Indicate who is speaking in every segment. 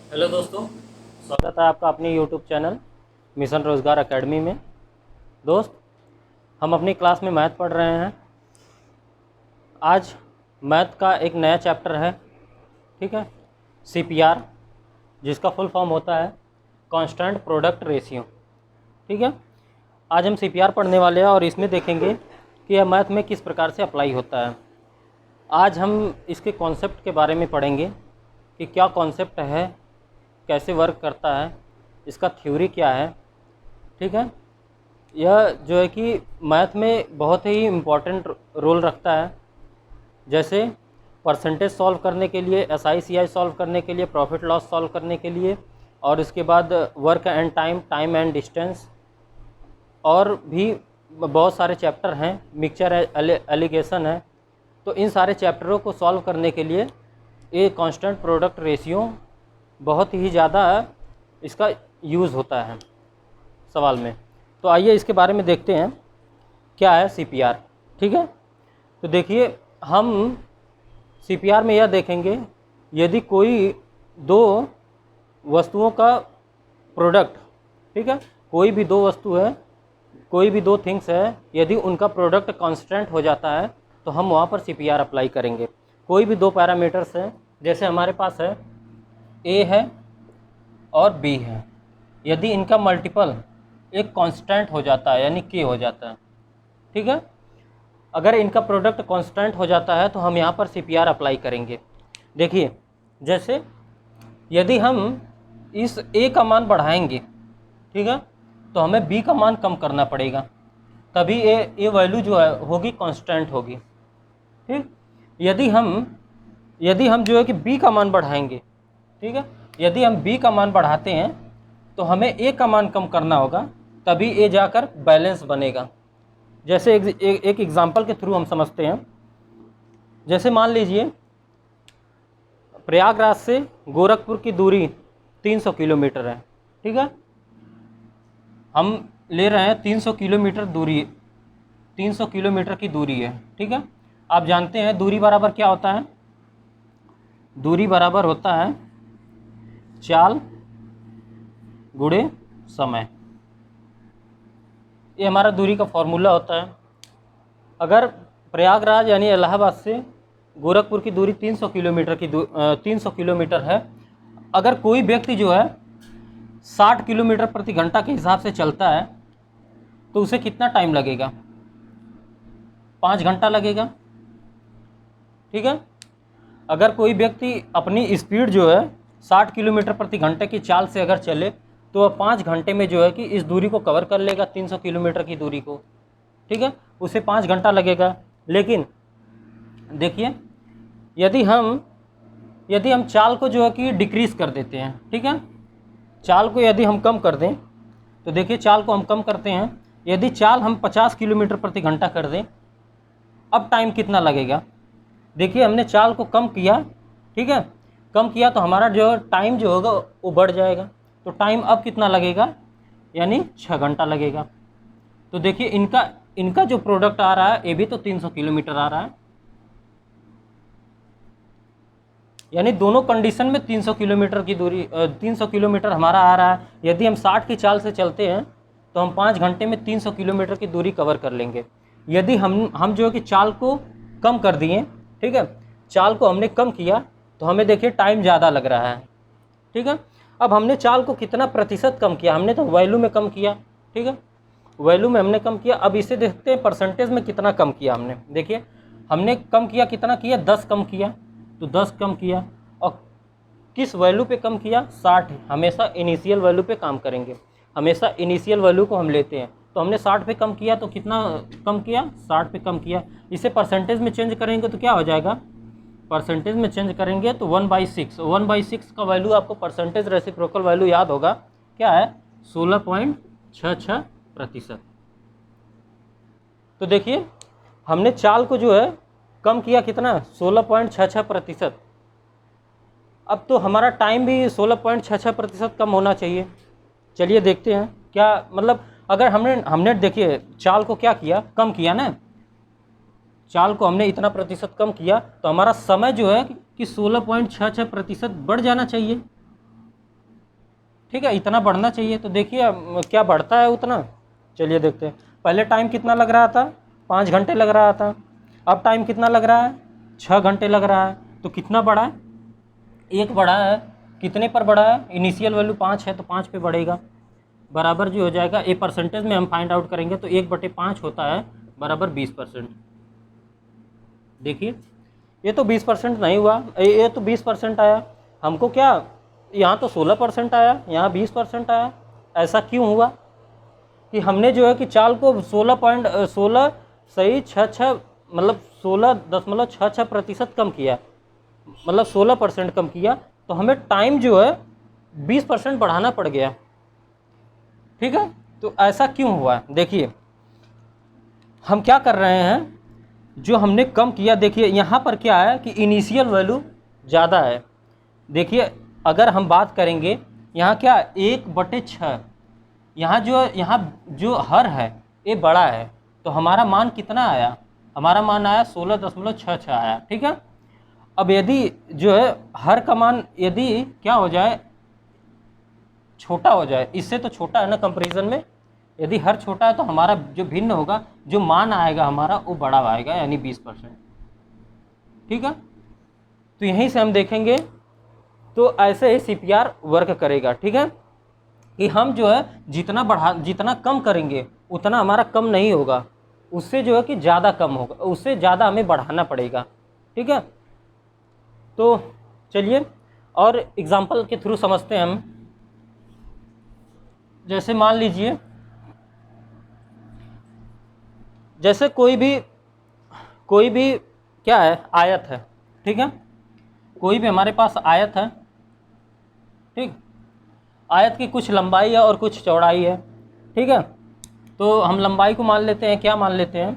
Speaker 1: Hello दोस्तों, स्वागत है आपका अपनी यूट्यूब चैनल मिशन रोज़गार एकेडमी में। दोस्त, हम अपनी क्लास में मैथ पढ़ रहे हैं। आज मैथ का एक नया चैप्टर है, ठीक है, सीपीआर, जिसका फुल फॉर्म होता है कांस्टेंट प्रोडक्ट रेशियो। ठीक है, आज हम सीपीआर पढ़ने वाले हैं और इसमें देखेंगे कि यह मैथ में किस प्रकार से अप्लाई होता है। आज हम इसके कॉन्सेप्ट के बारे में पढ़ेंगे कि क्या कॉन्सेप्ट है, कैसे वर्क करता है, इसका थ्योरी क्या है। ठीक है, यह जो है कि मैथ में बहुत ही इम्पोर्टेंट रोल रखता है। जैसे परसेंटेज सॉल्व करने के लिए, एसआई सीआई सॉल्व करने के लिए, प्रॉफिट लॉस सॉल्व करने के लिए, और इसके बाद work and time, time and distance, और भी बहुत सारे चैप्टर हैं, मिक्सचर एलिगेशन है। तो इन सारे चैप्टरों को सॉल्व करने के लिए ये कांस्टेंट प्रोडक्ट रेशियो बहुत ही ज़्यादा इसका यूज़ होता है सवाल में। तो आइए इसके बारे में देखते हैं क्या है सीपीआर। ठीक है, तो देखिए, हम सीपीआर में यह देखेंगे, यदि कोई दो वस्तुओं का प्रोडक्ट, ठीक है, कोई भी दो वस्तु है, कोई भी दो थिंग्स है, यदि उनका प्रोडक्ट कांस्टेंट हो जाता है तो हम वहाँ पर सीपीआर अप्लाई करेंगे। कोई भी दो पैरामीटर्स हैं, जैसे हमारे पास है ए है और बी है, यदि इनका मल्टीपल एक कांस्टेंट हो जाता है यानी के हो जाता है, ठीक है, अगर इनका प्रोडक्ट कांस्टेंट हो जाता है तो हम यहाँ पर सीपीआर अप्लाई करेंगे। देखिए, जैसे यदि हम इस ए का मान बढ़ाएंगे, ठीक है, तो हमें बी का मान कम करना पड़ेगा, तभी ए वैल्यू जो है होगी कांस्टेंट होगी। ठीक, यदि हम जो है कि बी का मान बढ़ाएंगे, ठीक है, यदि हम बी का मान बढ़ाते हैं तो हमें ए का मान कम करना होगा, तभी ए जाकर बैलेंस बनेगा। जैसे एक एग्जांपल के थ्रू हम समझते हैं। जैसे मान लीजिए प्रयागराज से गोरखपुर की दूरी 300 किलोमीटर है, ठीक है, हम ले रहे हैं 300 किलोमीटर दूरी, 300 किलोमीटर की दूरी है, ठीक है। आप जानते हैं दूरी बराबर क्या होता है? दूरी बराबर होता है चाल गुणे समय। ये हमारा दूरी का फॉर्मूला होता है। अगर प्रयागराज यानी इलाहाबाद से गोरखपुर की दूरी 300 किलोमीटर 300 किलोमीटर है, अगर कोई व्यक्ति जो है 60 किलोमीटर प्रति घंटा के हिसाब से चलता है तो उसे कितना टाइम लगेगा? 5 घंटा लगेगा, ठीक है। अगर कोई व्यक्ति अपनी स्पीड जो है 60 किलोमीटर प्रति घंटे की चाल से अगर चले तो वह 5 घंटे में जो है कि इस दूरी को कवर कर लेगा, 300 किलोमीटर की दूरी को, ठीक है, उसे 5 घंटा लगेगा। लेकिन देखिए, यदि हम चाल को जो है कि डिक्रीज कर देते हैं, ठीक है, चाल को यदि हम कम कर दें, तो देखिए चाल को हम कम करते हैं, यदि चाल हम 50 किलोमीटर प्रति घंटा कर दें, अब टाइम कितना लगेगा? देखिए, हमने चाल को कम किया, ठीक है, कम किया तो हमारा जो टाइम जो होगा वो बढ़ जाएगा। तो टाइम अब कितना लगेगा? यानी 6 घंटा लगेगा। तो देखिए इनका जो प्रोडक्ट आ रहा है ये भी तो 300 किलोमीटर आ रहा है, यानी दोनों कंडीशन में 300 किलोमीटर की दूरी, 300 किलोमीटर हमारा आ रहा है। यदि हम 60 की चाल से चलते हैं तो हम 5 घंटे में 300 किलोमीटर की दूरी कवर कर लेंगे। यदि हम जो है कि चाल को कम कर दिए, ठीक है, चाल को हमने कम किया तो हमें देखिए टाइम ज़्यादा लग रहा है, ठीक है। अब हमने चाल को कितना प्रतिशत कम किया? हमने तो वैल्यू में कम किया, ठीक है, वैल्यू में हमने कम किया। अब इसे देखते हैं परसेंटेज में कितना कम किया हमने। देखिए, हमने कम किया, कितना किया? 10 कम किया, तो 10 कम किया। और किस वैल्यू पे कम किया? 60। हमेशा इनिशियल वैल्यू पे काम करेंगे, हमेशा इनिशियल वैल्यू को हम लेते हैं। तो हमने 60 पे कम किया, तो कितना कम किया? 60 पे कम किया। इसे परसेंटेज में चेंज करेंगे तो क्या हो जाएगा? परसेंटेज में चेंज करेंगे तो 1/6। 1/6 का वैल्यू आपको परसेंटेज रेसिप्रोकल वैल्यू याद होगा, क्या है? 16.66%। तो देखिए, हमने चाल को जो है कम किया, कितना? 16.66%। अब तो हमारा टाइम भी 16.66% कम होना चाहिए। चलिए देखते हैं क्या, मतलब अगर हमने देखिए चाल को क्या किया? कम किया ना, चाल को हमने इतना प्रतिशत कम किया तो हमारा समय जो है कि 16.66% बढ़ जाना चाहिए, ठीक है, इतना बढ़ना चाहिए। तो देखिए क्या बढ़ता है उतना। चलिए देखते हैं। पहले टाइम कितना लग रहा था, 5 घंटे लग रहा था। अब टाइम कितना लग रहा है, 6 घंटे लग रहा है। तो कितना बढ़ा है, 1 बढ़ा है। कितने पर बढ़ा है, इनिशियल वैल्यू 5 है तो 5 पे बढ़ेगा, बराबर जो हो जाएगा, ए परसेंटेज में हम फाइंड आउट करेंगे तो 1/5 होता है बराबर 20%। देखिए ये तो 20% नहीं हुआ, ये तो 20% आया। हमको क्या, यहाँ तो 16% आया, यहाँ 20% आया। ऐसा क्यों हुआ कि हमने जो है कि चाल को 16 सही 6 मतलब 16.66% कम किया, मतलब 16% कम किया। तो हमें टाइम जो है 20% बढ़ाना पड़ गया। ठीक है, तो ऐसा क्यों हुआ, देखिए हम क्या कर रहे हैं, जो हमने कम किया। देखिए यहाँ पर क्या है कि इनिशियल वैल्यू ज़्यादा है। देखिए अगर हम बात करेंगे यहाँ क्या 1/6, यहाँ जो हर है ये बड़ा है, तो हमारा मान कितना आया, हमारा मान आया 16.66 आया। ठीक है, अब यदि जो है हर का मान यदि क्या हो जाए, छोटा हो जाए, इससे तो छोटा है ना कंपैरिजन में, यदि हर छोटा है तो हमारा जो भिन्न होगा, जो मान आएगा हमारा वो बड़ा आएगा, यानी 20%। ठीक है, तो यहीं से हम देखेंगे तो ऐसे ही CPR वर्क करेगा। ठीक है, कि हम जो है जितना कम करेंगे उतना हमारा कम नहीं होगा, उससे जो है कि ज़्यादा कम होगा, उससे ज़्यादा हमें बढ़ाना पड़ेगा। ठीक है, तो चलिए और एग्जांपल के थ्रू समझते हैं हम। जैसे मान लीजिए, जैसे कोई भी क्या है, आयत है। ठीक है, कोई भी हमारे पास आयत है। ठीक, आयत की कुछ लंबाई है और कुछ चौड़ाई है। ठीक है, तो हम लंबाई को मान लेते हैं, क्या मान लेते हैं,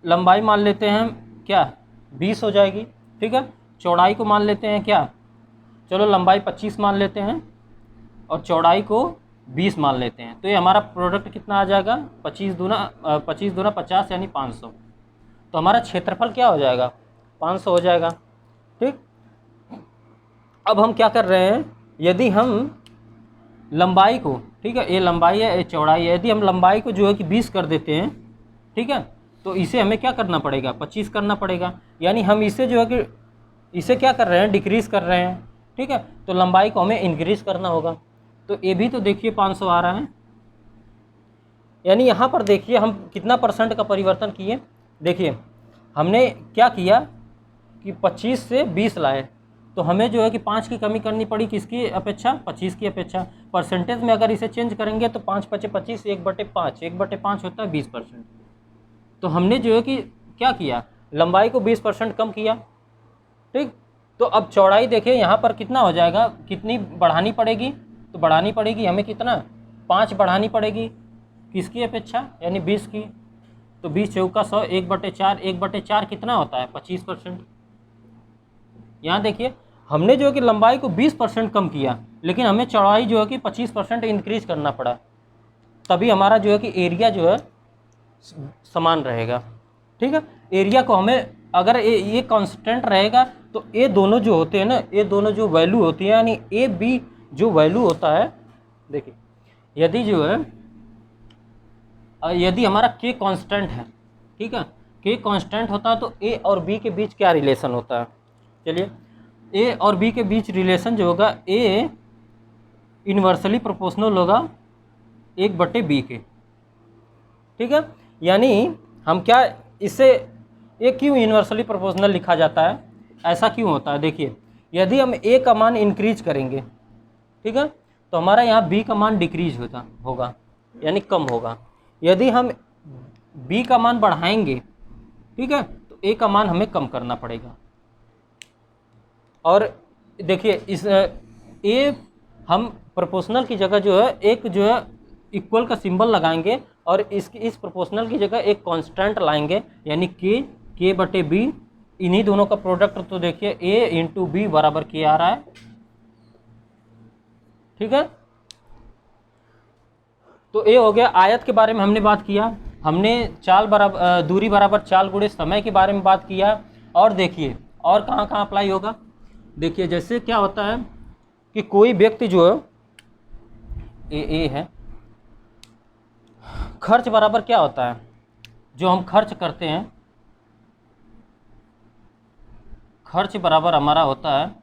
Speaker 1: लंबाई मान लेते हैं क्या 20 हो जाएगी। ठीक है, चौड़ाई को मान लेते हैं क्या, चलो लंबाई 25 मान लेते हैं और चौड़ाई को 20 मान लेते हैं। तो ये हमारा प्रोडक्ट कितना आ जाएगा, 25 दूना 50 यानी 500। तो हमारा क्षेत्रफल क्या हो जाएगा, 500 हो जाएगा। ठीक, अब हम क्या कर रहे हैं, यदि हम लंबाई को, ठीक है ये लंबाई है ये चौड़ाई है, यदि हम लंबाई को जो है कि 20 कर देते हैं, ठीक है, तो इसे हमें क्या करना पड़ेगा, 25 करना पड़ेगा। यानी हम इसे जो है कि इसे क्या कर रहे हैं, डिक्रीज़ कर रहे हैं। ठीक है, तो लंबाई को हमें इंक्रीज़ करना होगा। तो ये भी तो देखिए 500 आ रहा है, यानी यहाँ पर देखिए हम कितना % का परिवर्तन किए। देखिए हमने क्या किया कि 25 से 20 लाए, तो हमें जो है कि 5 की कमी करनी पड़ी, किसकी अपेक्षा, 25 की अपेक्षा। परसेंटेज में अगर इसे चेंज करेंगे तो 5 × 25 1/5, 1/5 होता है 20%। तो हमने जो है कि क्या किया, लंबाई को 20% कम किया। ठीक, तो अब चौड़ाई देखिए यहाँ पर कितना हो जाएगा, कितनी बढ़ानी पड़ेगी, तो बढ़ानी पड़ेगी हमें कितना, 5 बढ़ानी पड़ेगी, किसकी अपेक्षा, यानी 20 की। तो 20 चौका 100, 1/4, 1/4 कितना होता है, 25%। यहाँ देखिए हमने जो है कि लंबाई को 20% कम किया, लेकिन हमें चौड़ाई जो है कि 25% इंक्रीज करना पड़ा, तभी हमारा जो है कि एरिया जो है समान रहेगा। ठीक है, एरिया को हमें अगर ये कांस्टेंट रहेगा तो ये दोनों जो होते हैं ना, ये दोनों जो वैल्यू होती है, यानी ए बी जो वैल्यू होता है, देखिए यदि जो है यदि हमारा के कांस्टेंट है, ठीक है, के कांस्टेंट होता है तो ए और बी के बीच क्या रिलेशन होता है, चलिए ए और बी के बीच रिलेशन जो होगा, ए इन्वर्सली प्रोपोर्शनल होगा 1/b के। ठीक है, यानी हम क्या इससे, ये क्यों इन्वर्सली प्रोपोर्शनल लिखा जाता है, ऐसा क्यों होता है, देखिए यदि हम ए का मान इंक्रीज करेंगे, ठीक है, तो हमारा यहाँ बी का मान डिक्रीज होगा यानी कम होगा। यदि हम बी का मान बढ़ाएंगे, ठीक है, तो ए का मान हमें कम करना पड़ेगा। और देखिए इस ए हम प्रोपोर्शनल की जगह जो है एक जो है इक्वल का सिंबल लगाएंगे और इस प्रोपोर्शनल की जगह एक कांस्टेंट लाएंगे, यानी के/b, इन्हीं दोनों का प्रोडक्ट। तो देखिए a × b बराबर के आ रहा है। ठीक है, तो ये हो गया आयत के बारे में हमने बात किया, हमने दूरी बराबर चाल गुणे समय के बारे में बात किया। और देखिए और कहाँ कहाँ अप्लाई होगा, देखिए जैसे क्या होता है कि कोई व्यक्ति जो है ए है। खर्च बराबर क्या होता है, जो हम खर्च करते हैं, खर्च बराबर हमारा होता है,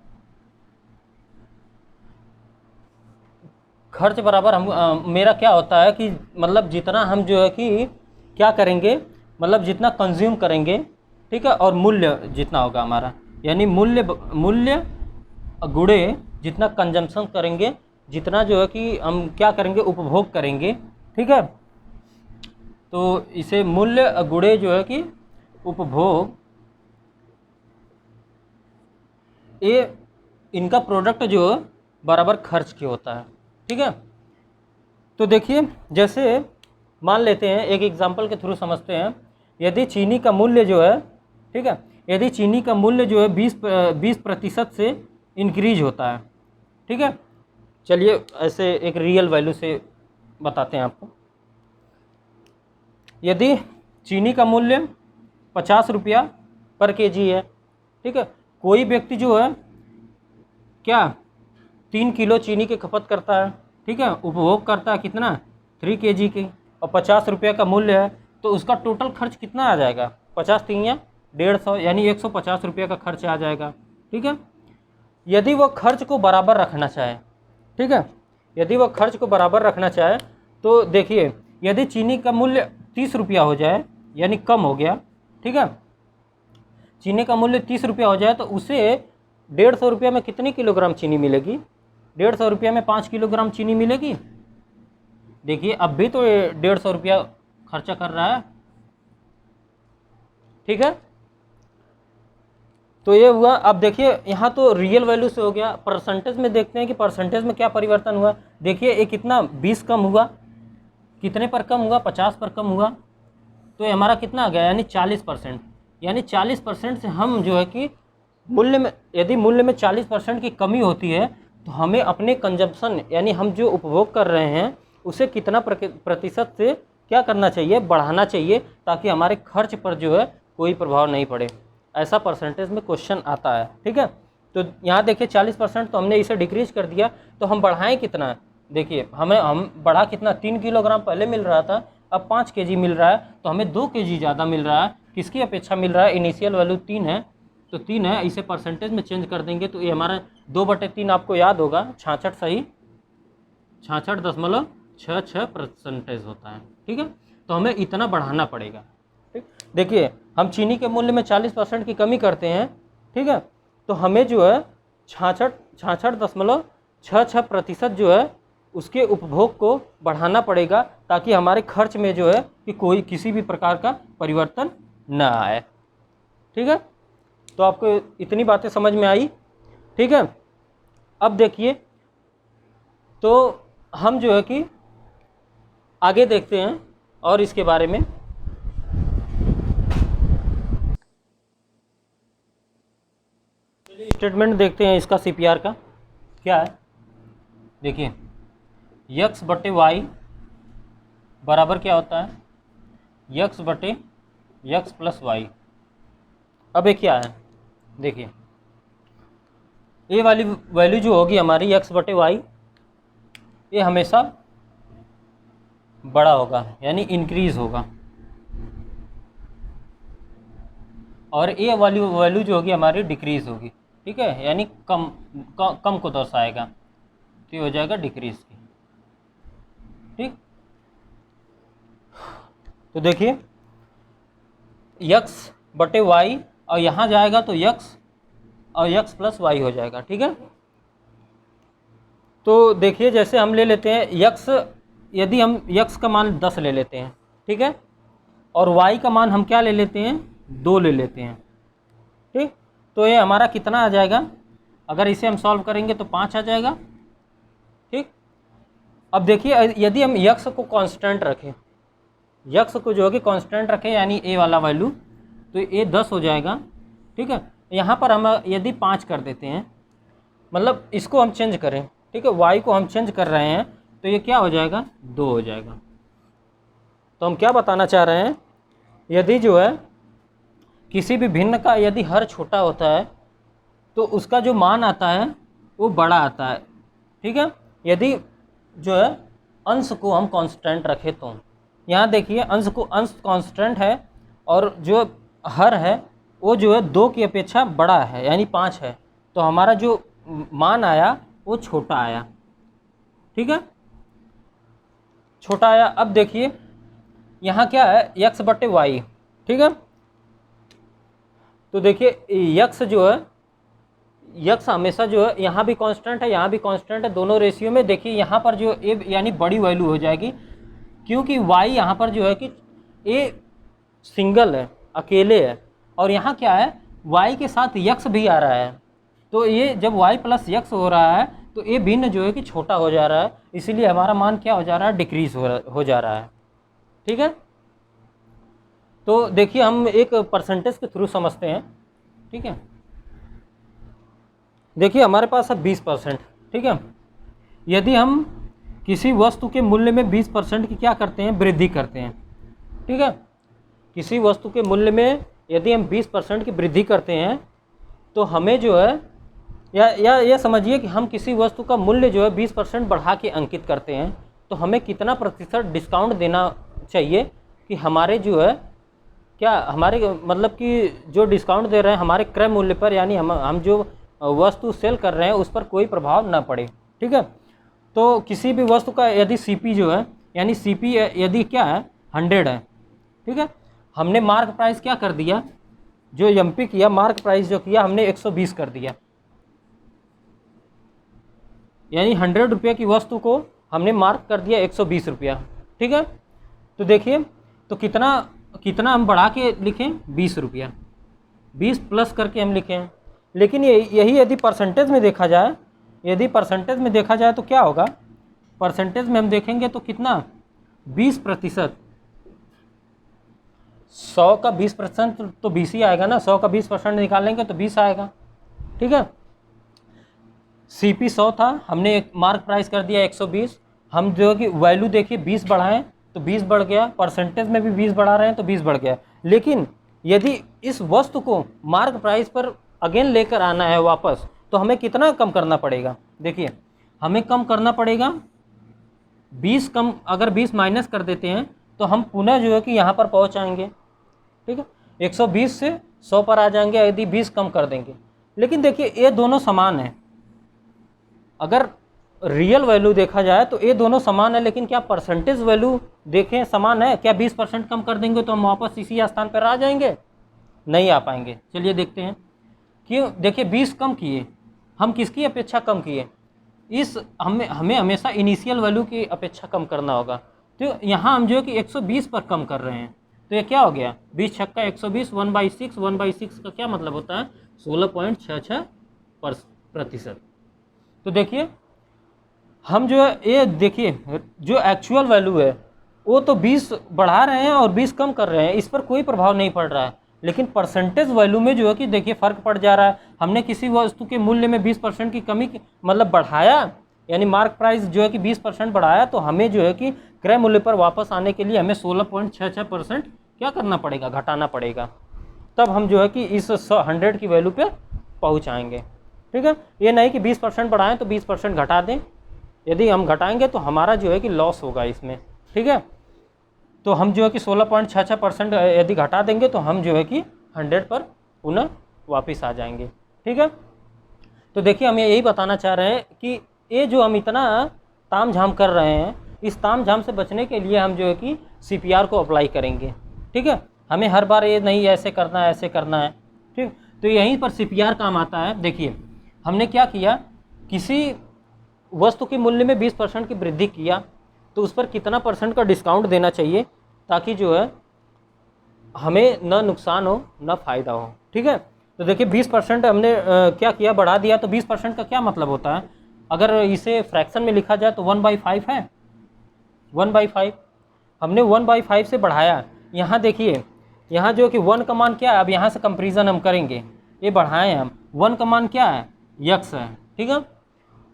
Speaker 1: खर्च बराबर हम मेरा क्या होता है कि मतलब जितना हम जो है कि क्या करेंगे, मतलब जितना कंज्यूम करेंगे, ठीक है, और मूल्य जितना होगा हमारा, यानी मूल्य गुणे जितना कंजम्पशन करेंगे, जितना जो है कि हम क्या करेंगे, उपभोग करेंगे, ठीक है। तो इसे मूल्य गुणे जो है कि उपभोग, ये इनका प्रोडक्ट जो बराबर खर्च की होता है, ठीक है। तो देखिए, जैसे मान लेते हैं, एक एग्जांपल के थ्रू समझते हैं, यदि चीनी का मूल्य जो है, ठीक है, यदि चीनी का मूल्य जो है 20% से इंक्रीज होता है, ठीक है। चलिए ऐसे एक रियल वैल्यू से बताते हैं आपको। यदि चीनी का मूल्य 50 रुपया पर केजी है, ठीक है, कोई व्यक्ति जो है क्या 3 किलो चीनी की खपत करता है, ठीक है, उपभोग करता है कितना 3 केजी की, और 50 रुपये का मूल्य है, तो उसका टोटल खर्च कितना आ जाएगा, 50 3 150, यानी 150 रुपये का खर्च आ जाएगा, ठीक है। यदि वह खर्च को बराबर रखना चाहे, ठीक है, यदि वह खर्च को बराबर रखना चाहे, तो देखिए, यदि चीनी का मूल्य 30 रुपया हो जाए, यानी कम हो गया, ठीक है, चीनी का मूल्य 30 रुपया हो जाए, तो उसे 150 रुपये में कितनी किलोग्राम चीनी मिलेगी, 150 रुपये में 5 किलोग्राम चीनी मिलेगी। देखिए अब भी तो 150 रुपया खर्चा कर रहा है, ठीक है। तो ये हुआ। अब देखिए यहाँ तो रियल वैल्यू से हो गया, परसेंटेज में देखते हैं कि परसेंटेज में क्या परिवर्तन हुआ। देखिए ये कितना 20 कम हुआ, कितने पर कम हुआ, 50 पर कम हुआ, तो ये हमारा कितना आ गया, यानी 40%। यानी 40% से हम जो है कि मूल्य में, यदि मूल्य में 40% की कमी होती है, तो हमें अपने कंजप्शन, यानी हम जो उपभोग कर रहे हैं उसे कितना प्रतिशत से क्या करना चाहिए, बढ़ाना चाहिए, ताकि हमारे खर्च पर जो है कोई प्रभाव नहीं पड़े। ऐसा परसेंटेज में क्वेश्चन आता है, ठीक है। तो यहाँ देखिए 40%, तो हमने इसे डिक्रीज कर दिया, तो हम बढ़ाएं कितना, देखिए हम बढ़ा कितना, 3 किलोग्राम पहले मिल रहा था, अब 5 केजी मिल रहा है, तो हमें 2 केजी ज़्यादा मिल रहा है। किसकी अपेक्षा मिल रहा है, इनिशियल वैल्यू 3 है, तो 3 है, इसे परसेंटेज में चेंज कर देंगे, तो ये हमारा 2/3 आपको याद होगा, 66 सही, 66.66% होता है, ठीक है। तो हमें इतना बढ़ाना पड़ेगा, ठीक। देखिए हम चीनी के मूल्य में 40% की कमी करते हैं, ठीक है, तो हमें जो है 66.66% जो है उसके उपभोग को बढ़ाना पड़ेगा, ताकि हमारे खर्च में जो है कि कोई किसी भी प्रकार का परिवर्तन ना आए, ठीक है। तो आपको इतनी बातें समझ में आई, ठीक है। अब देखिए, तो हम जो है कि आगे देखते हैं और इसके बारे में। स्टेटमेंट देखते हैं इसका सीपीआर का क्या है। देखिए यक्स बटे वाई बराबर क्या होता है, यक्स बटे यक्स प्लस वाई। अब ये क्या है, देखिए ये वाली वैल्यू जो होगी हमारी यक्स बटे वाई, ये हमेशा बड़ा होगा, यानी इंक्रीज होगा, और ये वाली वैल्यू जो होगी हमारी डिक्रीज होगी, ठीक है, यानी कम को दर्शाएगा, तो ये हो जाएगा डिक्रीज की, ठीक। तो देखिए यक्स बटे वाई, और यहाँ जाएगा तो यक्स और यक्स प्लस वाई हो जाएगा, ठीक है। तो देखिए जैसे हम ले लेते हैं यक्स, यदि हम यक्स का मान 10 ले लेते हैं, ठीक है, और वाई का मान हम क्या ले लेते हैं, 2 ले लेते हैं, ठीक। तो ये हमारा कितना आ जाएगा, अगर इसे हम सॉल्व करेंगे तो 5 आ जाएगा, ठीक। अब देखिए यदि हम यक्स को कांस्टेंट रखें, यक्स को जो है कि कांस्टेंट रखें, यानी ए वाला वैल्यू, तो ये 10 हो जाएगा, ठीक है। यहाँ पर हम यदि 5 कर देते हैं, मतलब इसको हम चेंज करें, ठीक है, वाई को हम चेंज कर रहे हैं, तो ये क्या हो जाएगा, 2 हो जाएगा। तो हम क्या बताना चाह रहे हैं, यदि जो है किसी भी भिन्न का यदि हर छोटा होता है, तो उसका जो मान आता है वो बड़ा आता है, ठीक है। यदि जो है अंश को हम कांस्टेंट रखें तो यहाँ देखिए अंश कांस्टेंट है और जो हर है वो जो है 2 की अपेक्षा बड़ा है यानी 5 है, तो हमारा जो मान आया वो छोटा आया। ठीक है, छोटा आया। अब देखिए यहाँ क्या है, x बटे वाई। ठीक है, तो देखिए x जो है, x हमेशा जो है यहाँ भी कांस्टेंट है यहाँ भी कांस्टेंट है, दोनों रेशियो में। देखिए यहाँ पर जो a यानी बड़ी वैल्यू हो जाएगी, क्योंकि y यहाँ पर जो है कि a सिंगल है, अकेले है, और यहाँ क्या है y के साथ x भी आ रहा है, तो ये जब y प्लस x हो रहा है तो ये भिन्न जो है कि छोटा हो जा रहा है, इसीलिए हमारा मान क्या हो जा रहा है, डिक्रीज हो जा रहा है। ठीक है, तो देखिए हम एक परसेंटेज के थ्रू समझते हैं। ठीक है, देखिए हमारे पास है 20%। ठीक है, यदि हम किसी वस्तु के मूल्य में 20% की क्या करते हैं, वृद्धि करते हैं। ठीक है, किसी वस्तु के मूल्य में यदि हम 20% की वृद्धि करते हैं तो हमें जो है या ये समझिए कि हम किसी वस्तु का मूल्य जो है 20% बढ़ा के अंकित करते हैं, तो हमें कितना प्रतिशत डिस्काउंट देना चाहिए कि हमारे जो है क्या हमारे मतलब कि जो डिस्काउंट दे रहे हैं हमारे क्रय मूल्य पर, यानी हम जो वस्तु सेल कर रहे हैं उस पर कोई प्रभाव ना पड़े। ठीक है, तो किसी भी वस्तु का यदि CP जो है यानी CP यदि क्या है 100 है। ठीक है, हमने मार्क प्राइस क्या कर दिया, जो MP किया मार्क प्राइस जो किया हमने 120 कर दिया, यानी 100 रुपये की वस्तु को हमने मार्क कर दिया 120 रुपया। ठीक है, तो देखिए तो कितना हम बढ़ा के लिखें, 20 रुपया, 20 प्लस करके हम लिखें। लेकिन यही यदि परसेंटेज में देखा जाए, तो क्या होगा, परसेंटेज में हम देखेंगे तो कितना 20%। 100 का 20% तो 20 ही आएगा ना, 100 का 20% निकालेंगे तो 20 आएगा। ठीक है, CP 100 था, हमने एक मार्क प्राइस कर दिया 120, हम जो कि वैल्यू देखिए 20 बढ़ाएं तो 20 बढ़ गया, परसेंटेज में भी 20 बढ़ा रहे हैं तो 20 बढ़ गया। लेकिन यदि इस वस्तु को मार्क प्राइस पर अगेन लेकर आना है वापस, तो हमें कितना कम करना पड़ेगा, देखिए हमें कम करना पड़ेगा 20 कम, अगर 20 माइनस कर देते हैं तो हम पुनः जो है कि यहाँ पर पहुँच आएंगे। ठीक है, 120 से 100 पर आ जाएंगे यदि 20 कम कर देंगे। लेकिन देखिए ये दोनों समान हैं, अगर रियल वैल्यू देखा जाए तो ये दोनों समान है, लेकिन क्या परसेंटेज वैल्यू देखें समान है क्या, 20% कम कर देंगे तो हम वापस इसी स्थान पर आ जाएंगे, नहीं आ पाएंगे। चलिए देखते हैं क्यों। देखिए 20 कम किए, हम किसकी अपेक्षा कम किए, हमें हमेशा इनिशियल वैल्यू की अपेक्षा कम करना होगा। तो यहाँ हम जो है कि 120 पर कम कर रहे हैं, तो ये क्या हो गया 20 छक्का 120, 1/6, 1/6 का क्या मतलब होता है 16.66%। तो देखिए हम जो है ये देखिए जो एक्चुअल वैल्यू है वो तो 20 बढ़ा रहे हैं और 20 कम कर रहे हैं, इस पर कोई प्रभाव नहीं पड़ रहा है। लेकिन परसेंटेज वैल्यू में जो है कि देखिए फ़र्क पड़ जा रहा है। हमने किसी वस्तु के मूल्य में 20% की कमी मतलब बढ़ाया, यानी मार्क प्राइस जो है कि 20% बढ़ाया, तो हमें जो है कि क्रय मूल्य पर वापस आने के लिए हमें 16.66% क्या करना पड़ेगा, घटाना पड़ेगा, तब हम जो है कि इस 100 की वैल्यू पे पहुँच आएंगे। ठीक है, ये नहीं कि 20% बढ़ाएं तो 20% घटा दें, यदि हम घटाएंगे तो हमारा जो है कि लॉस होगा इसमें। ठीक है, तो हम जो है कि 16.66% यदि घटा देंगे तो हम जो है कि 100 पर पुनः वापस आ जाएंगे। ठीक है, तो देखिए हम यही बताना चाह रहे हैं कि ये जो हम इतना ताम झाम कर रहे हैं, इस ताम झाम से बचने के लिए हम जो है कि CPR को अप्लाई करेंगे। ठीक है, हमें हर बार ये नहीं ऐसे करना है ऐसे करना है। ठीक, तो यहीं पर CPR काम आता है। देखिए हमने क्या किया, किसी वस्तु के मूल्य में 20% की वृद्धि किया तो उस पर कितना % का डिस्काउंट देना चाहिए, ताकि जो है हमें न नुकसान हो न फ़ायदा हो। ठीक है, तो देखिए 20% हमने क्या किया, बढ़ा दिया। तो 20% का क्या मतलब होता है, अगर इसे फ्रैक्शन में लिखा जाए तो 1/5 है, 1/5 हमने 1/5 से बढ़ाया। यहाँ देखिए यहाँ जो कि 1 का मान क्या है, अब यहाँ से कंपेरिजन हम करेंगे, ये बढ़ाएं हम, 1 का मान क्या है x है। ठीक है,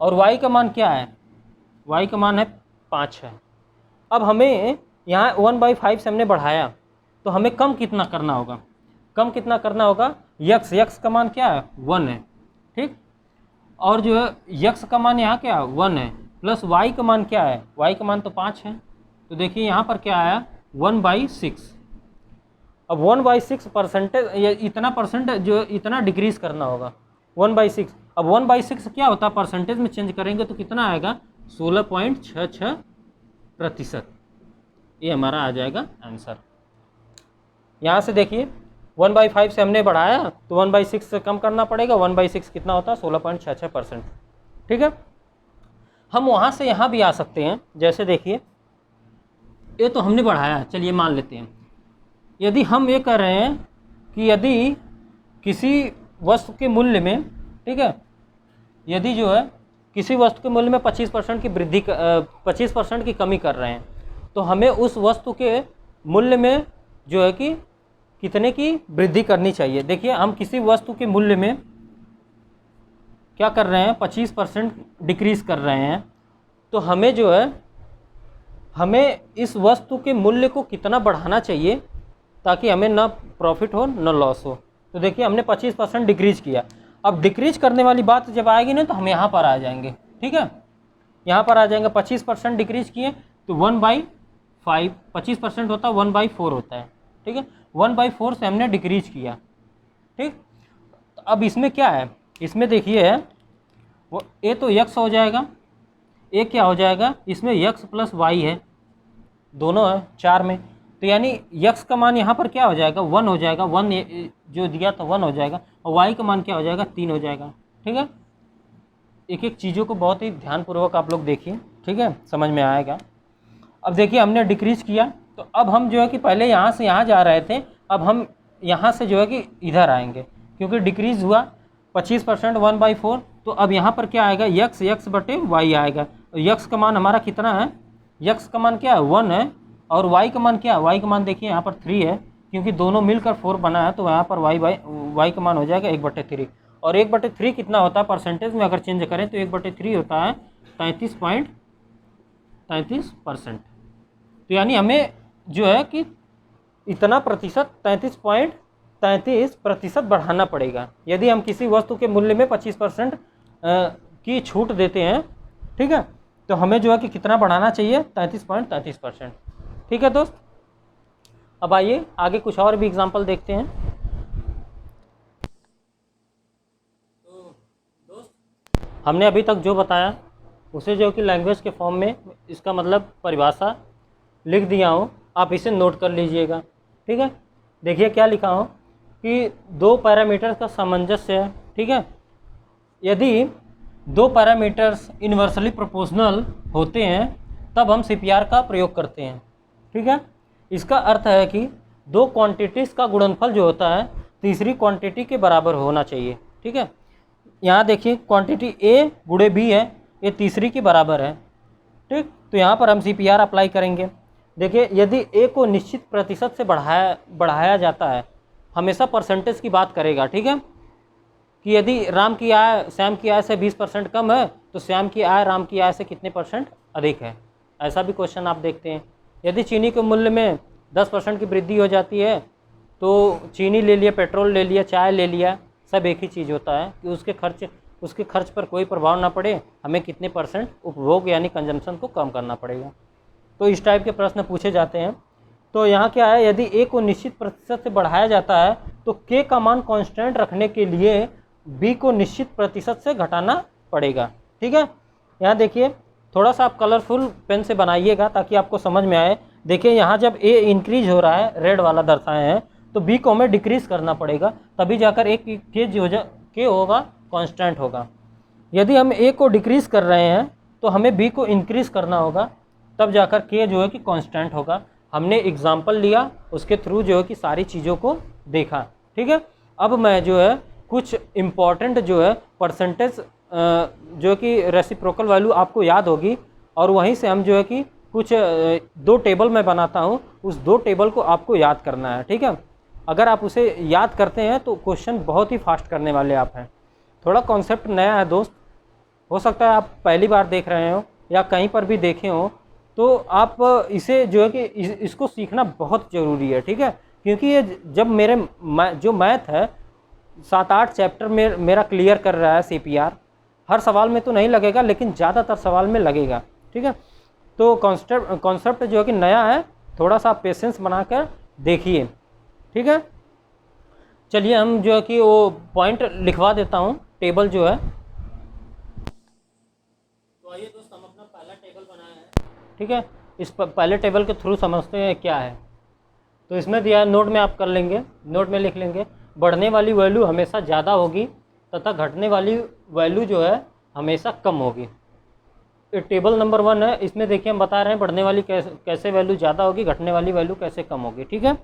Speaker 1: और y का मान क्या है, y का मान है 5 है। अब हमें यहाँ 1/5 से हमने बढ़ाया तो हमें कम कितना करना होगा, x का मान क्या है 1 है। ठीक, और जो है x का मान यहाँ क्या 1 है, प्लस y का मान क्या है, y का मान तो 5 है, तो देखिए यहाँ पर क्या आया 1/6। अब 1/6 परसेंटेज, इतना परसेंट जो इतना डिक्रीज करना होगा 1/6। अब 1/6 क्या होता है, परसेंटेज में चेंज करेंगे तो कितना आएगा 16.66%। ये हमारा आ जाएगा आंसर। यहाँ से देखिए 1/5 से हमने बढ़ाया तो 1/6 से कम करना पड़ेगा, 1/6 कितना होता है 16.66%। ठीक है, हम वहाँ से यहाँ भी आ सकते हैं। जैसे देखिए ये तो हमने बढ़ाया, चलिए मान लेते हैं। यदि हम ये कर रहे हैं कि यदि किसी वस्तु के मूल्य में, ठीक है, यदि जो है किसी वस्तु के मूल्य में 25% की वृद्धि 25% की कमी कर रहे हैं, तो हमें उस वस्तु के मूल्य में जो है कि कितने की वृद्धि करनी चाहिए। देखिए हम किसी वस्तु के मूल्य में क्या कर रहे हैं 25% डिक्रीज़ कर रहे हैं, तो हमें जो है हमें इस वस्तु के मूल्य को कितना बढ़ाना चाहिए ताकि हमें ना प्रॉफिट हो ना लॉस हो। तो देखिए हमने 25% डिक्रीज किया। अब डिक्रीज करने वाली बात जब आएगी ना तो हम यहाँ पर आ जाएंगे। ठीक है, यहाँ पर आ जाएंगे। 25% डिक्रीज किए तो 1/5, 25% होता है 1/4 होता है। ठीक है, 1/4 से हमने डिक्रीज किया। ठीक, तो अब इसमें क्या है, इसमें देखिए वो ए तो यक्स हो जाएगा, ए क्या हो जाएगा, इसमें यक्स प्लस वाई है, दोनों है 4 में, तो यानी यक्स का मान यहाँ पर क्या हो जाएगा 1 हो जाएगा, 1 जो दिया तो 1 हो जाएगा, और वाई का मान क्या हो जाएगा 3 हो जाएगा। ठीक है, एक एक चीज़ों को बहुत ही ध्यानपूर्वक आप लोग देखिए, ठीक है, समझ में आएगा। अब देखिए हमने डिक्रीज किया, तो अब हम जो है कि पहले यहाँ से यहाँ जा रहे थे, अब हम यहाँ से जो है कि इधर आएंगे, क्योंकि डिक्रीज हुआ 25% 1/4, तो अब यहाँ पर क्या आएगा यक्स बटे वाई आएगा। यक्स का मान हमारा कितना है, यक्स का मान क्या है 1 है, और वाई का मान क्या है, वाई का मान देखिए यहाँ पर 3 है, क्योंकि दोनों मिलकर 4 बना है, तो यहाँ पर वाई का मान हो जाएगा 1/3। और 1/3 कितना होता है परसेंटेज में अगर चेंज करें तो 1/3 होता है 33.33%। तो यानी हमें जो है कि इतना प्रतिशत 33.33% बढ़ाना पड़ेगा यदि हम किसी वस्तु के मूल्य में 25% की छूट देते हैं। ठीक है, तो हमें जो है कि कितना बढ़ाना चाहिए 33.33%। ठीक है दोस्त, अब आइए आगे कुछ और भी एग्जांपल देखते हैं। तो दोस्त हमने अभी तक जो बताया उसे जो कि लैंग्वेज के फॉर्म में इसका मतलब परिभाषा लिख दिया हूँ, आप इसे नोट कर लीजिएगा। ठीक है, देखिए क्या लिखा हूँ कि 2 पैरामीटर्स का सामंजस्य है। ठीक है, यदि 2 पैरामीटर्स इन्वर्सली प्रोपोर्शनल होते हैं तब हम CPR का प्रयोग करते हैं। ठीक है, इसका अर्थ है कि 2 क्वांटिटीज़ का गुणनफल जो होता है तीसरी क्वांटिटी के बराबर होना चाहिए। ठीक है, यहाँ देखिए क्वांटिटी A गुणे B है, ये तीसरी के बराबर है। ठीक, तो यहाँ पर हम CPR अप्लाई करेंगे। देखिए यदि A को निश्चित प्रतिशत से बढ़ाया जाता है, हमेशा परसेंटेज की बात करेगा। ठीक है, कि यदि राम की आय श्याम की आय से 20% कम है तो श्याम की आय राम की आय से कितने % अधिक है, ऐसा भी क्वेश्चन आप देखते हैं। यदि चीनी के मूल्य में 10% की वृद्धि हो जाती है तो चीनी ले लिया, पेट्रोल ले लिया, चाय ले लिया, सब एक ही चीज़ होता है कि उसके खर्च पर कोई प्रभाव ना पड़े, हमें कितने % उपभोग यानी कंजम्पशन को कम करना पड़ेगा। तो इस टाइप के प्रश्न पूछे जाते हैं। तो यहाँ क्या है, यदि A को निश्चित प्रतिशत से बढ़ाया जाता है तो K का मान कांस्टेंट रखने के लिए B को निश्चित प्रतिशत से घटाना पड़ेगा। ठीक है, यहाँ देखिए थोड़ा सा आप कलरफुल पेन से बनाइएगा ताकि आपको समझ में आए। देखिए यहाँ जब A इंक्रीज हो रहा है, रेड वाला दर्शाए हैं, तो B को हमें डिक्रीज करना पड़ेगा, तभी जाकर K होगा कांस्टेंट होगा। यदि हम A को डिक्रीज कर रहे हैं तो हमें B को इंक्रीज करना होगा, तब जाकर K जो है कि कांस्टेंट होगा। हमने एग्जाम्पल लिया, उसके थ्रू जो है कि सारी चीज़ों को देखा। ठीक है, अब मैं जो है कुछ इम्पॉर्टेंट जो है परसेंटेज जो कि रेसिप्रोकल वैल्यू आपको याद होगी, और वहीं से हम जो है कि कुछ 2 टेबल मैं बनाता हूँ, उस 2 टेबल को आपको याद करना है। ठीक है, अगर आप उसे याद करते हैं तो क्वेश्चन बहुत ही फास्ट करने वाले आप हैं। थोड़ा कॉन्सेप्ट नया है दोस्त, हो सकता है आप पहली बार देख रहे हो या कहीं पर भी देखे हो, तो आप इसे जो है कि इसको सीखना बहुत ज़रूरी है। ठीक है, क्योंकि ये जब जो मैथ है 7-8 चैप्टर में मेरा क्लियर कर रहा है CPR, हर सवाल में तो नहीं लगेगा, लेकिन ज़्यादातर सवाल में लगेगा। ठीक है, तो कॉन्सेप्ट जो है कि नया है, थोड़ा सा पेशेंस बनाकर देखिए। ठीक है, चलिए हम जो है कि वो पॉइंट लिखवा देता हूँ, टेबल जो है। तो आइए दोस्त, हम अपना पहला टेबल बनाया है। ठीक है, इस पहले टेबल के थ्रू समझते हैं क्या है। तो इसमें दिया, नोट में आप कर लेंगे, नोट में लिख लेंगे, बढ़ने वाली वैल्यू हमेशा ज़्यादा होगी तथा घटने वाली वैल्यू जो है हमेशा कम होगी। टेबल नंबर 1 है, इसमें देखिए हम बता रहे हैं बढ़ने वाली कैसे वैल्यू ज़्यादा होगी, घटने वाली वैल्यू कैसे कम होगी। ठीक है,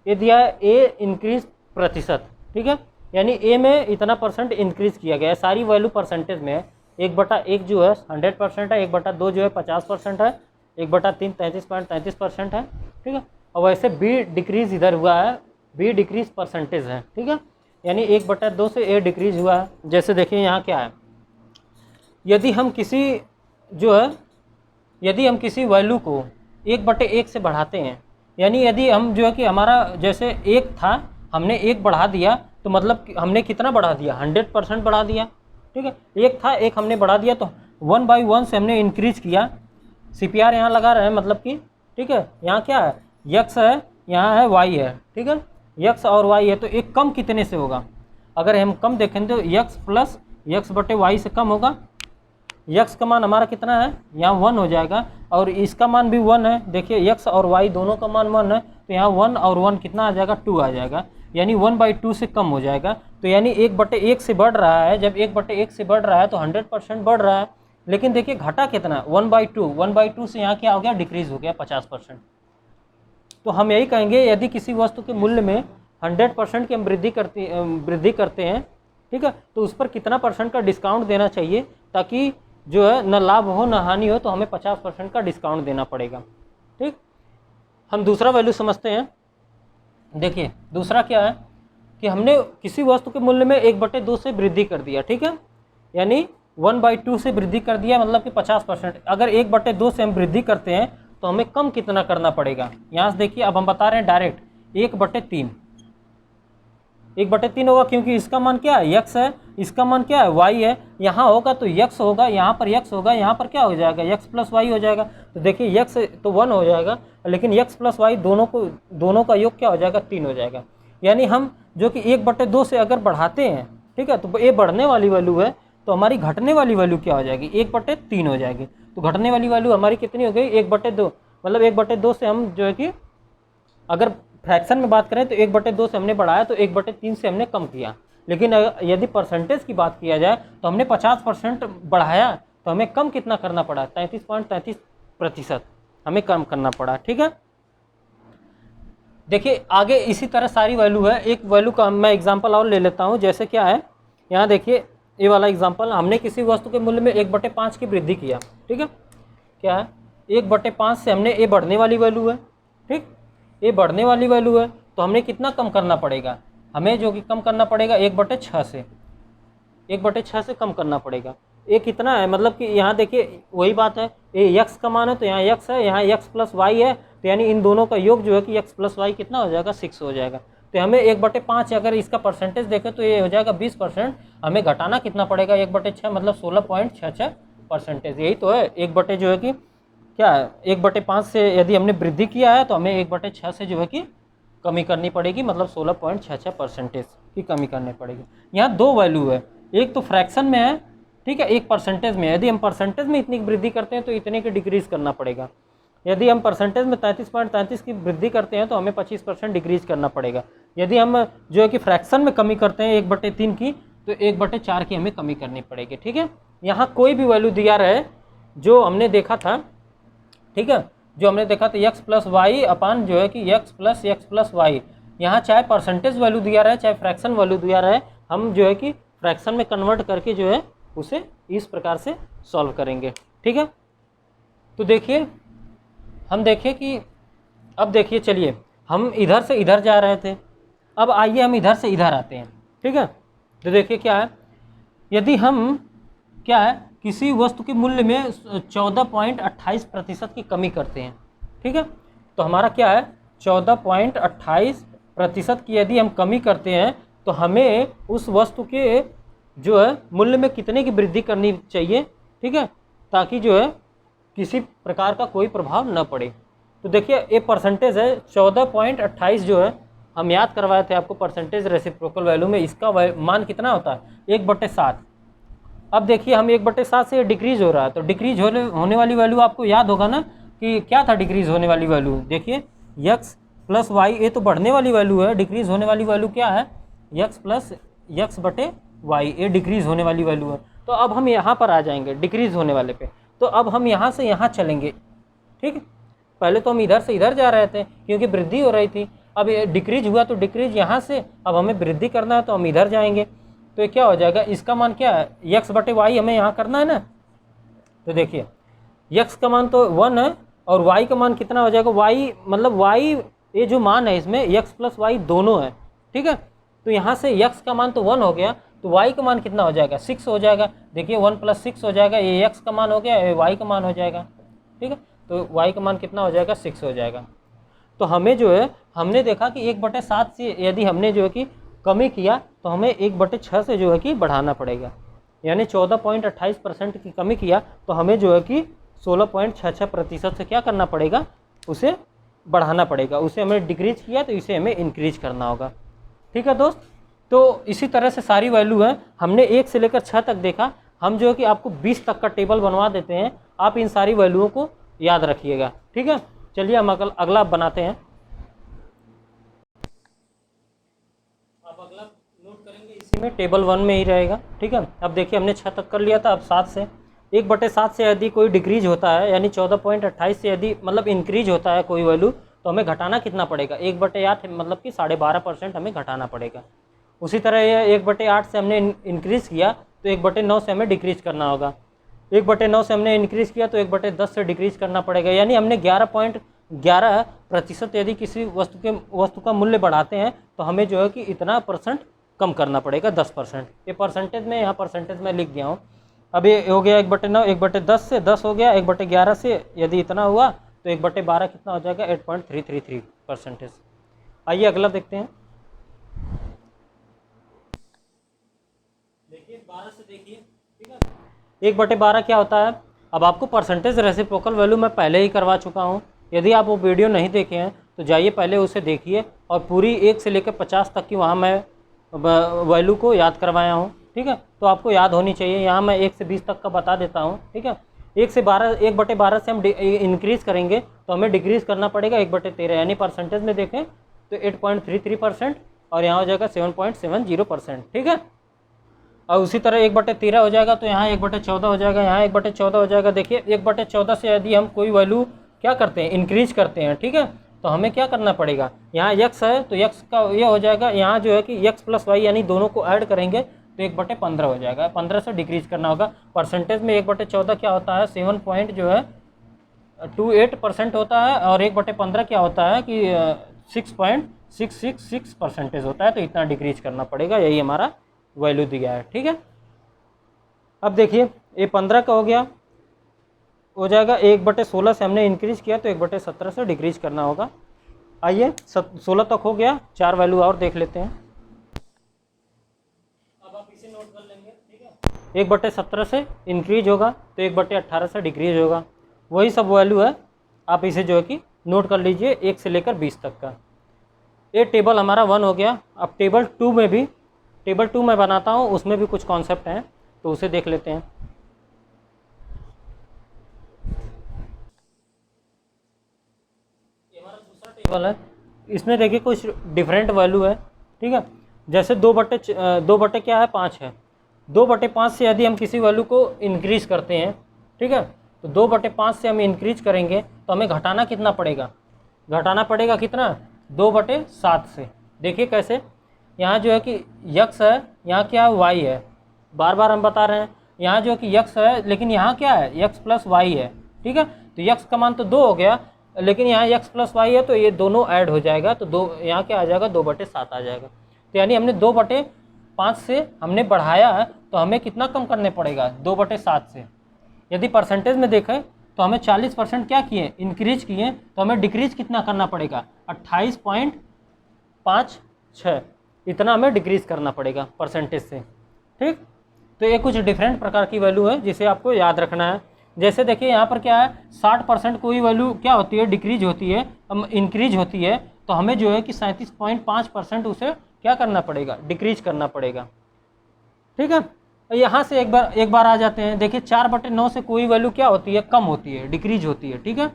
Speaker 1: ये दिया है ए इंक्रीज प्रतिशत। ठीक है, यानी ए में इतना % इंक्रीज किया गया है, सारी वैल्यू परसेंटेज में है। 1/1 जो है 100% है, 1/2 जो है 50% है, 1/3 33.33% है। ठीक है, और वैसे बी डिक्रीज इधर हुआ है, बी डिक्रीज परसेंटेज है। ठीक है, यानी 1/2 से ए डिक्रीज हुआ है। जैसे देखिए यहाँ क्या है, यदि हम किसी वैल्यू को 1/1 से बढ़ाते हैं, यानी यदि हम जो है कि हमारा जैसे 1 था, हमने 1 बढ़ा दिया, तो मतलब हमने कितना बढ़ा दिया, 100% बढ़ा दिया। ठीक है, 1 था, 1 हमने बढ़ा दिया, तो 1/1 से हमने इंक्रीज किया। CPR यहाँ लगा रहे हैं, मतलब कि ठीक है, यहाँ क्या है, x है, यहाँ है y है। ठीक है, x और y है, तो एक कम कितने से होगा, अगर हम कम देखें तो x प्लस x/y से कम होगा। x का मान हमारा कितना है, यहाँ 1 हो जाएगा, और इसका मान भी 1 है। देखिए x और y दोनों का मान 1 है, तो यहाँ 1 और 1 कितना आ जाएगा, 2 आ जाएगा, यानी 1/2 से कम हो जाएगा। तो यानी 1/1 से बढ़ रहा है, जब 1/1 से बढ़ रहा है तो 100% बढ़ रहा है। लेकिन देखिए घटा कितना, 1/2 से यहाँ क्या हो गया, डिक्रीज हो गया 50%। तो हम यही कहेंगे, यदि किसी वस्तु के मूल्य में 100% की हम वृद्धि करते हैं, ठीक है, तो उस पर कितना % का डिस्काउंट देना चाहिए, ताकि जो है न लाभ हो न हानि हो, तो हमें 50% का डिस्काउंट देना पड़ेगा। ठीक, हम दूसरा वैल्यू समझते हैं। देखिए दूसरा क्या है कि हमने किसी वस्तु के मूल्य में 1/2 से वृद्धि कर दिया। ठीक है, यानी 1/2 से वृद्धि कर दिया, मतलब कि 50%। अगर 1/2 से हम वृद्धि करते हैं तो हमें कम कितना करना पड़ेगा, यहाँ से देखिए, अब हम बता रहे हैं डायरेक्ट 1/3 होगा, क्योंकि इसका मान क्या है, x है, इसका मान क्या है, y है। यहाँ होगा तो x होगा, यहाँ पर x होगा, यहाँ पर क्या हो जाएगा, x प्लस y हो जाएगा। तो देखिए x तो 1 हो जाएगा, लेकिन x प्लस y दोनों का योग क्या हो जाएगा, 3 हो जाएगा। यानी हम जो कि 1/2 से अगर बढ़ाते हैं, ठीक है, तो ये बढ़ने वाली वैल्यू है, तो हमारी घटने वाली वैल्यू क्या हो जाएगी, 1/3 हो जाएगी। तो घटने वाली वैल्यू हमारी कितनी हो गई, 1/2। मतलब 1/2 से हम जो है कि अगर फ्रैक्शन में बात करें तो 1/2 से हमने बढ़ाया, तो 1/3 से हमने कम किया। लेकिन यदि परसेंटेज की बात किया जाए तो हमने 50% बढ़ाया, तो हमें कम कितना करना पड़ा, 33.33% हमें कम करना पड़ा। ठीक है, देखिए आगे इसी तरह सारी वैल्यू है। एक वैल्यू का मैं एग्जांपल और ले लेता हूँ, जैसे क्या है, यहाँ देखिए ये वाला एग्जांपल, हमने किसी वस्तु के मूल्य में 1/5 की वृद्धि किया। ठीक है, क्या है, 1/5 से हमने, ये बढ़ने वाली वैल्यू है, ठीक, ये बढ़ने वाली वैल्यू है, तो हमने कितना कम करना पड़ेगा, हमें जो कि कम करना पड़ेगा 1/6 से, 1/6 से कम करना पड़ेगा। ये कितना है, मतलब कि यहाँ देखिए वही बात है, ये x का मान है, तो यहाँ x है, यहाँ x प्लस वाई है, तो यानी इन दोनों का योग जो है कि x प्लस वाई कितना हो जाएगा, 6 हो जाएगा। तो हमें 1/5, अगर इसका परसेंटेज देखें तो ये हो जाएगा 20%। हमें घटाना कितना पड़ेगा, 1/6 मतलब 16.66%। यही तो है, 1 जो है कि क्या है, 1/5 से यदि हमने वृद्धि किया है, तो हमें 1/6 से जो है कि कमी करनी पड़ेगी, मतलब 16.66% की कमी करनी पड़ेगी। यहाँ दो वैल्यू है, एक तो फ्रैक्शन में है, ठीक है, एक परसेंटेज में। यदि हम परसेंटेज में इतनी वृद्धि करते हैं तो इतने की डिक्रीज करना पड़ेगा। यदि हम परसेंटेज में 33.33 की वृद्धि करते हैं तो हमें 25% डिक्रीज करना पड़ेगा। यदि हम जो है कि फ्रैक्शन में कमी करते हैं 1/3 की, तो 1/4 की हमें कमी करनी पड़ेगी। ठीक है, यहाँ कोई भी वैल्यू दिया रहे जो हमने देखा था, ठीक है, जो हमने देखा था x प्लस वाई अपान जो है कि x प्लस वाई, यहाँ चाहे परसेंटेज वैल्यू दिया रहे चाहे फ्रैक्शन वैल्यू दिया रहे, हम जो है कि फ्रैक्शन में कन्वर्ट करके जो है उसे इस प्रकार से सॉल्व करेंगे। ठीक है, तो देखिए हम देखें कि अब देखिए, चलिए हम इधर से इधर जा रहे थे, अब आइए हम इधर से इधर आते हैं। ठीक है, तो देखिए क्या है, यदि हम क्या है किसी वस्तु के मूल्य में 14.28% की कमी करते हैं, ठीक है, तो हमारा क्या है 14.28% की यदि हम कमी करते हैं, तो हमें उस वस्तु के जो है मूल्य में कितने की वृद्धि करनी चाहिए, ठीक है, ताकि जो है किसी प्रकार का कोई प्रभाव न पड़े। तो देखिए ये परसेंटेज है 14.28 जो है हम याद करवाए थे आपको परसेंटेज रेसिप्रोकल वैल्यू में, इसका मान कितना होता है 1/7। अब देखिए हम 1/7 से डिक्रीज हो रहा है, तो डिक्रीज होने वाली वैल्यू आपको याद होगा ना कि क्या था डिक्रीज होने वाली वैल्यू। देखिए x प्लस वाई, ये तो बढ़ने वाली वैल्यू है, डिक्रीज होने वाली वैल्यू क्या है x प्लस x/y, ये डिक्रीज होने वाली वैल्यू है। तो अब हम यहाँ पर आ जाएंगे डिक्रीज होने वाले पे, तो अब हम यहाँ से यहाँ चलेंगे, ठीक है। पहले तो हम इधर से इधर जा रहे थे क्योंकि वृद्धि हो रही थी, अब ये डिक्रीज हुआ तो डिक्रीज यहाँ से, अब हमें वृद्धि करना है तो हम इधर जाएंगे। तो ये क्या हो जाएगा, इसका मान क्या है x/y हमें यहाँ करना है ना। तो देखिए x का मान तो 1 है और y का मान कितना हो जाएगा, y मतलब y ये जो मान है इसमें x प्लस y दोनों है, ठीक है। तो यहाँ से x का मान तो 1 हो गया, तो y का मान कितना हो जाएगा 6 हो जाएगा। देखिए 1 + 6 हो जाएगा, ये x का मान हो गया, ये y का मान हो जाएगा, ठीक है। तो y का मान कितना हो जाएगा 6 हो जाएगा। तो हमें जो है हमने देखा कि 1/7 से यदि हमने जो है कि कमी किया तो हमें 1/6 से जो है कि बढ़ाना पड़ेगा, यानी 14.28% की कमी किया तो हमें जो है कि 16.66% से क्या करना पड़ेगा, उसे बढ़ाना पड़ेगा। उसे हमें डिक्रीज किया तो इसे हमें इंक्रीज करना होगा, ठीक है दोस्त। तो इसी तरह से सारी वैल्यू है, हमने 1 से लेकर 6 तक देखा, हम जो है कि आपको 20 तक का टेबल बनवा देते हैं, आप इन सारी वैल्यूओं को याद रखिएगा, ठीक है। चलिए हम अगला बनाते हैं। अब अगला नोट करेंगे इसी में टेबल 1 में ही रहेगा, ठीक है। अब देखिए हमने 6 तक कर लिया था, अब 7 से 1/7 से यदि कोई डिक्रीज होता है यानी 14.28 से यदि मतलब इंक्रीज होता है कोई वैल्यू, तो हमें घटाना कितना पड़ेगा 1/8 मतलब कि 12.5% हमें घटाना पड़ेगा। उसी तरह ये 1/8 से हमने इंक्रीज किया तो 1/9 से हमें डिक्रीज करना होगा। 1/9 से हमने इंक्रीज किया तो 1/10 से डिक्रीज करना पड़ेगा, यानी हमने 11.11% यदि किसी वस्तु का मूल्य बढ़ाते हैं तो हमें जो है कि इतना % कम करना पड़ेगा 10%। ये परसेंटेज में यहाँ परसेंटेज में लिख गया हूँ। अब ये हो गया 1/9, 1/10 से 10 हो गया, 1/11 से यदि इतना हुआ तो 1/12 कितना हो जाएगा 8.333%। आइए अगला देखते हैं। देखिए 12 से देखिए, ठीक है। 1/12 क्या होता है, अब आपको परसेंटेज रेसिप्रोकल वैल्यू मैं पहले ही करवा चुका हूँ। यदि आप वो वीडियो नहीं देखे हैं तो जाइए पहले उसे देखिए, और पूरी 1 से लेकर 50 तक की वहाँ मैं वैल्यू को याद करवाया हूँ, ठीक है। तो आपको याद होनी चाहिए, यहाँ मैं 1 से 20 तक का बता देता हूँ, ठीक है। 1/12 से हम इंक्रीज़ करेंगे तो हमें डिक्रीज़ करना पड़ेगा 1/13, यानी परसेंटेज में देखें तो 8.33% और यहाँ हो जाएगा 7.70%, ठीक है। और उसी तरह 1/13 हो जाएगा तो यहाँ 1/14 हो जाएगा, यहाँ 1/14 हो जाएगा। देखिए 1/14 से यदि हम कोई वैल्यू क्या करते हैं इंक्रीज करते हैं, ठीक है, तो हमें क्या करना पड़ेगा, यहाँ x है तो x का ये हो जाएगा, यहाँ जो है कि x प्लस वाई यानी दोनों को ऐड करेंगे तो 1/15 हो जाएगा, 15 से डिक्रीज करना होगा। परसेंटेज में 1/14 क्या होता है 7.28% होता है, और 1/15 क्या होता है कि 6.666% होता है, तो इतना डिक्रीज करना पड़ेगा, यही हमारा वैल्यू दिया है, ठीक है। अब देखिए ये 15 का हो जाएगा, 1/16 से हमने इंक्रीज किया तो 1/17 से डिक्रीज करना होगा। आइए 16 तक हो गया, 4 वैल्यू और देख लेते हैं। अब आप इसे नोट कर लेंगे, ठीक है। 1/17 से इंक्रीज होगा तो 1/18 से डिक्रीज होगा, वही सब वैल्यू है, आप इसे जो है कि नोट कर लीजिए 1 से लेकर 20 तक का। ये टेबल हमारा 1 हो गया। अब टेबल 2 मैं बनाता हूँ, उसमें भी कुछ कॉन्सेप्ट हैं तो उसे देख लेते हैं। ये हमारा दूसरा टेबल है, इसमें देखिए कुछ डिफरेंट वैल्यू है, ठीक है। जैसे 2 क्या है 5 है, 2/5 से यदि हम किसी वैल्यू को इंक्रीज करते हैं, ठीक है, तो 2/5 से हम इंक्रीज करेंगे तो हमें घटाना कितना पड़ेगा, कितना 2/7 से। देखिए कैसे, यहाँ जो है कि x है, यहाँ क्या है y है, बार बार हम बता रहे हैं, यहाँ जो है कि x है लेकिन यहाँ क्या है x प्लस वाई है, ठीक है। तो x का मान तो 2 हो गया, लेकिन यहाँ x प्लस वाई है तो ये दोनों ऐड हो जाएगा, तो 2 यहाँ क्या आ जाएगा 2/7 आ जाएगा। तो यानी हमने 2/5 से हमने बढ़ाया है तो हमें कितना कम करने पड़ेगा 2/7 से। यदि परसेंटेज में देखें तो हमें 40% क्या किए इंक्रीज किए, तो हमें डिक्रीज कितना करना पड़ेगा 28.56, इतना हमें डिक्रीज करना पड़ेगा परसेंटेज से, ठीक। तो ये कुछ डिफरेंट प्रकार की वैल्यू है जिसे आपको याद रखना है। जैसे देखिए यहाँ पर क्या है, 60% कोई वैल्यू क्या होती है, डिक्रीज होती है, इंक्रीज होती है, तो हमें जो है कि 37.5% उसे क्या करना पड़ेगा, डिक्रीज करना पड़ेगा। ठीक है, यहाँ से एक बार आ जाते हैं। देखिए 4/9 से कोई वैल्यू क्या होती है, कम होती है, डिक्रीज होती है। ठीक है,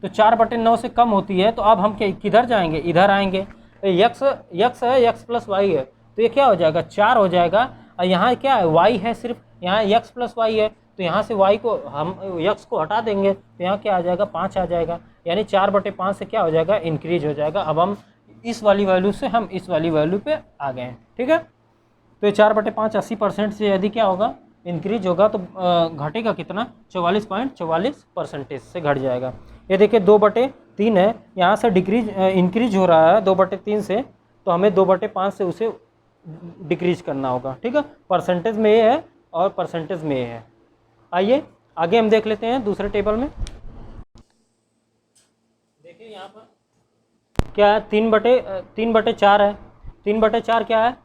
Speaker 1: तो 4/9 से कम होती है, तो अब हम किधर जाएंगे, इधर आएंगे। यक्स है, यक्स प्लस वाई है, तो ये क्या हो जाएगा, 4 हो जाएगा। और यहाँ क्या है, वाई है सिर्फ, यहाँ यक्स प्लस वाई है, तो यहाँ से वाई को हम यक्स को हटा देंगे, तो यहाँ क्या आ जाएगा, 5 आ जाएगा। यानी 4/5 से क्या हो जाएगा, इंक्रीज हो जाएगा। अब हम इस वाली वैल्यू से हम इस वाली वैल्यू पे आ गए हैं। ठीक है, तो ये 4/5 80% से यदि क्या होगा, इंक्रीज होगा, तो घटेगा कितना, 44.44% से घट जाएगा। ये देखिए 2/3 है, यहाँ से इंक्रीज हो रहा है 2/3 से, तो हमें 2/5 से उसे डिक्रीज करना होगा। ठीक है, परसेंटेज में ये है और परसेंटेज में ये है। आइए आगे हम देख लेते हैं दूसरे टेबल में। देखिए यहाँ पर क्या है, 3/4 है। 3/4 क्या है,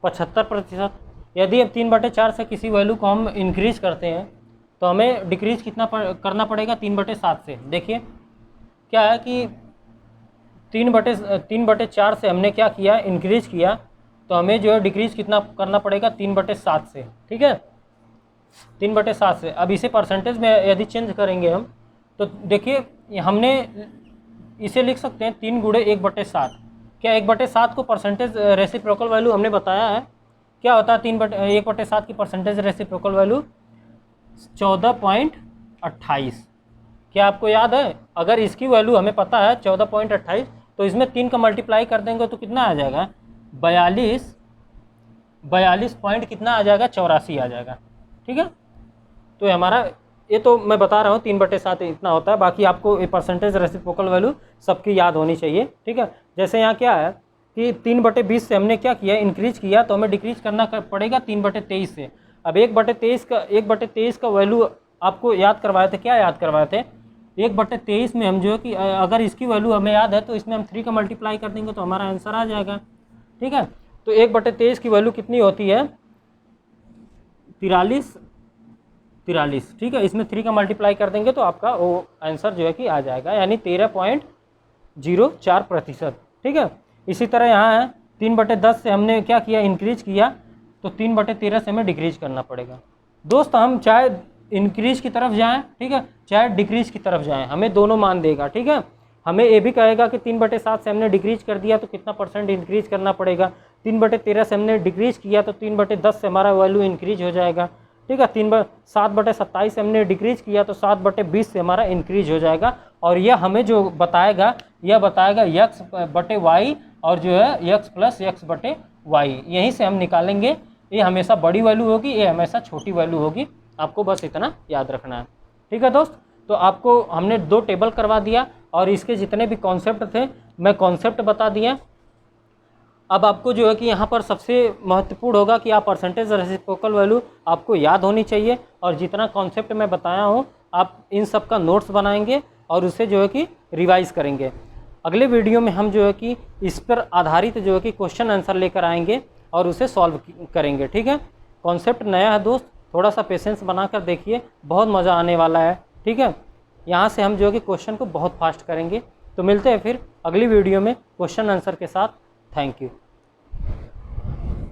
Speaker 1: 75%। यदि अब 3/4 से किसी वैल्यू को हम इंक्रीज करते हैं तो हमें डिक्रीज कितना करना पड़ेगा, 3/7 से। देखिए क्या है कि 3/4 से हमने क्या किया, इंक्रीज किया, तो हमें जो है डिक्रीज कितना करना पड़ेगा, 3/7 से। ठीक है, 3/7 से। अब इसे परसेंटेज में यदि चेंज करेंगे हम, तो देखिए हमने इसे लिख सकते हैं 3 × 1/7। क्या 1/7 को परसेंटेज रेसिप्रोकल वैल्यू हमने बताया है, क्या होता है 1/7 की परसेंटेज रेसिप्रोकल वैल्यू 14.28। क्या आपको याद है, अगर इसकी वैल्यू हमें पता है 14.28, तो इसमें 3 का मल्टीप्लाई कर देंगे तो कितना आ जाएगा, 42 पॉइंट कितना आ जाएगा, 84 आ जाएगा। ठीक है, तो हमारा ये तो मैं बता रहा हूँ 3/7 इतना होता है। बाकी आपको ये परसेंटेज रेसिप्रोकल वैल्यू सबकी याद होनी चाहिए। ठीक है, जैसे यहाँ क्या है कि 3/20 से हमने क्या किया, इंक्रीज किया, तो हमें डिक्रीज करना पड़ेगा 3/23 से। अब 1/23 का वैल्यू आपको याद करवाए थे, क्या याद करवाए थे, 1/23 में हम जो है कि अगर इसकी वैल्यू हमें याद है तो इसमें हम 3 का मल्टीप्लाई कर देंगे तो हमारा आंसर आ जाएगा। ठीक है, तो 1/23 की वैल्यू कितनी होती है, 43। ठीक है, इसमें 3 का मल्टीप्लाई कर देंगे तो आपका वो आंसर जो है कि आ जाएगा, यानी 13.04%। ठीक है, इसी तरह यहाँ है 3/10 से हमने क्या किया, इंक्रीज किया, तो 3/13 से हमें डिक्रीज करना पड़ेगा। दोस्त हम चाहे इंक्रीज की तरफ जाएं, ठीक है, चाहे डिक्रीज की तरफ जाएं, हमें दोनों मान देगा। ठीक है, हमें ये भी कहेगा कि 3/7 से हमने डिक्रीज कर दिया तो कितना परसेंट इंक्रीज करना पड़ेगा, 3/13 से हमने डिक्रीज किया तो 3/10 से हमारा वैल्यू इंक्रीज हो जाएगा। ठीक है, 7/27 से हमने डिक्रीज किया तो 7/20 से हमारा इंक्रीज हो जाएगा। और यह हमें जो बताएगा, यह बताएगा x/y और जो है x + x/y, यहीं से हम निकालेंगे। ये हमेशा बड़ी वैल्यू होगी, ये हमेशा छोटी वैल्यू होगी, आपको बस इतना याद रखना है। ठीक है दोस्त, तो आपको हमने 2 टेबल करवा दिया और इसके जितने भी कॉन्सेप्ट थे मैं कॉन्सेप्ट बता दिया। अब आपको जो है कि यहाँ पर सबसे महत्वपूर्ण होगा कि आप परसेंटेज रेसिप्रोकल वैल्यू आपको याद होनी चाहिए, और जितना कॉन्सेप्ट मैं बताया हूँ आप इन सब का नोट्स बनाएंगे और उसे जो है कि रिवाइज़ करेंगे। अगले वीडियो में हम जो है कि इस पर आधारित जो है कि क्वेश्चन आंसर लेकर आएंगे और उसे सॉल्व करेंगे। ठीक है, कॉन्सेप्ट नया है दोस्त, थोड़ा सा पेशेंस बनाकर देखिए, बहुत मज़ा आने वाला है। ठीक है, यहाँ से हम जो है कि क्वेश्चन को बहुत फास्ट करेंगे। तो मिलते हैं फिर अगली वीडियो में क्वेश्चन आंसर के साथ। Thank you.